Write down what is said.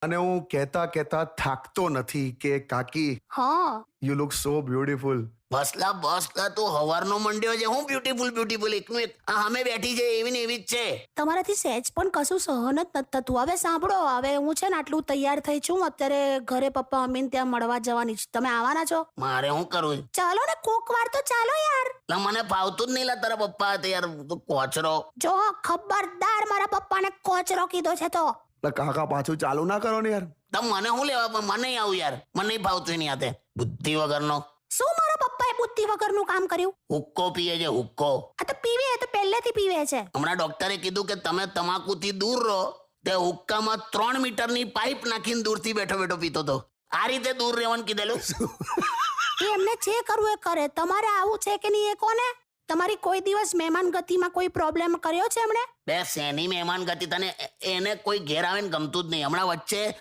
અને હું કહેતા કહેતા થાકતો નથી કે કાકી હા યુ લુક સો બ્યુટીફુલ. બસલા તું હવારનો મંડ્યો છે. હું બ્યુટીફુલ એકનું એક આ સામે બેઠી છે એવી ને એવી જ છે. તમારાથી સહેજ પણ કશું સહન જ નથી થતું. હવે સાંભળો, હવે હું છે ને આટલું તૈયાર થઈ છું, અત્યારે ઘરે પપ્પા મમ્મીને ત્યાં મળવા જવાની છું. તમે આવવાના છો? મારે શું કરવું? ચાલો ને, કોક વાર તો ચાલો યાર. લા મને ફાવતું જ નહીં લા તારા પપ્પા હતા યાર. તું કોચરો. જો ખબરદાર, મારા પપ્પાને કોચરો કીધો છે તો. કાકા પાછું ચાલુ ના કરો ને યાર. તો મને શું લેવા પણ મને નહીં આવું યાર. મને નહીં ફાવતું એની હાથે બુદ્ધિ વગરનો. શું મારા પપ્પાએ બુદ્ધિ વગરનું કામ કર્યું? હુક્કો પીએ છે હુક્કો. આ તો પીવે, એ તો પહેલેથી પીવે છે. હમણાં ડોક્ટરે કીધું કે તમે તમાકુથી દૂર રહો. તે હુક્કામાં 3 મીટરની પાઇપ નાખીને દૂરથી બેઠો બેઠો પીતો હતો. આ રીતે દૂર રહેવાનું કીધેલું. એ એમને જે કરવું એ કરે. તમારે આવું છે કે નહીં એ કોને? તમારી કોઈ દિવસ મહેમાન ગતિમાં કોઈ પ્રોબ્લેમ કર્યો છે એમણે? બે શેની મહેમાન ગતિ તને? એને કોઈ ઘેર આવે ને ગમતું જ નહીં. હમણાં વચ્ચે